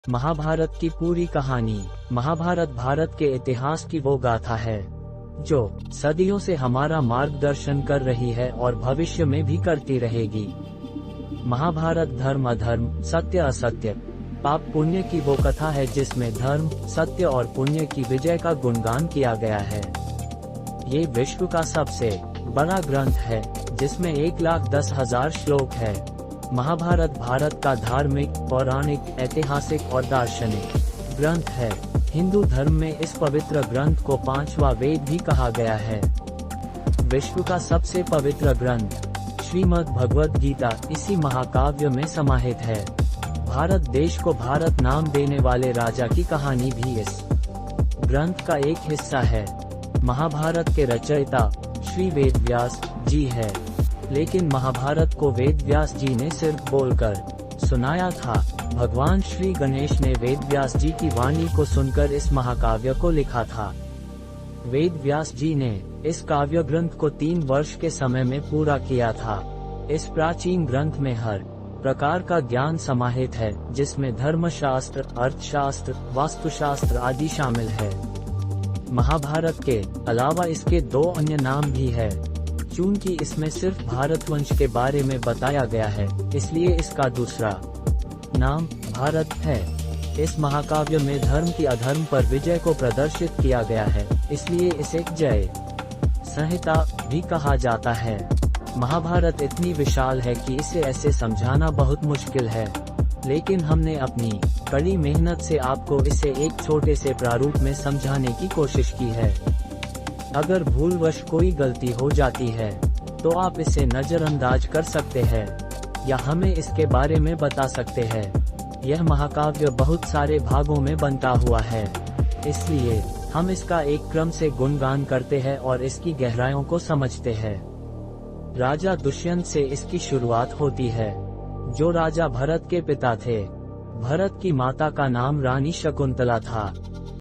महाभारत की पूरी कहानी। महाभारत भारत के इतिहास की वो गाथा है जो सदियों से हमारा मार्गदर्शन कर रही है और भविष्य में भी करती रहेगी। महाभारत धर्म अधर्म, सत्य असत्य, पाप पुण्य की वो कथा है जिसमें धर्म, सत्य और पुण्य की विजय का गुणगान किया गया है। ये विश्व का सबसे बड़ा ग्रंथ है जिसमें 1,10,000 श्लोक है। महाभारत भारत का धार्मिक, पौराणिक, ऐतिहासिक और दार्शनिक ग्रंथ है। हिंदू धर्म में इस पवित्र ग्रंथ को 5वां वेद भी कहा गया है। विश्व का सबसे पवित्र ग्रंथ श्रीमद् भगवद गीता इसी महाकाव्य में समाहित है। भारत देश को भारत नाम देने वाले राजा की कहानी भी इस ग्रंथ का एक हिस्सा है। महाभारत के रचयिता श्री वेदव्यास जी है, लेकिन महाभारत को वेदव्यास जी ने सिर्फ बोलकर सुनाया था। भगवान श्री गणेश ने वेदव्यास जी की वाणी को सुनकर इस महाकाव्य को लिखा था। वेदव्यास जी ने इस काव्य ग्रंथ को 3 वर्ष के समय में पूरा किया था। इस प्राचीन ग्रंथ में हर प्रकार का ज्ञान समाहित है, जिसमें धर्मशास्त्र, अर्थशास्त्र, वास्तुशास्त्र आदि शामिल है। महाभारत के अलावा इसके 2 अन्य नाम भी है। चूंकि इसमें सिर्फ भारतवंश के बारे में बताया गया है, इसलिए इसका दूसरा नाम भारत है। इस महाकाव्य में धर्म की अधर्म पर विजय को प्रदर्शित किया गया है, इसलिए इसे जय संहिता भी कहा जाता है। महाभारत इतनी विशाल है कि इसे ऐसे समझाना बहुत मुश्किल है, लेकिन हमने अपनी कड़ी मेहनत से आपको इसे एक छोटे से प्रारूप में समझाने की कोशिश की है। अगर भूलवश कोई गलती हो जाती है तो आप इसे नजरअंदाज कर सकते हैं या हमें इसके बारे में बता सकते हैं। यह महाकाव्य बहुत सारे भागों में बनता हुआ है, इसलिए हम इसका एक क्रम से गुणगान करते हैं और इसकी गहराइयों को समझते हैं। राजा दुष्यंत से इसकी शुरुआत होती है, जो राजा भरत के पिता थे। भरत की माता का नाम रानी शकुंतला था।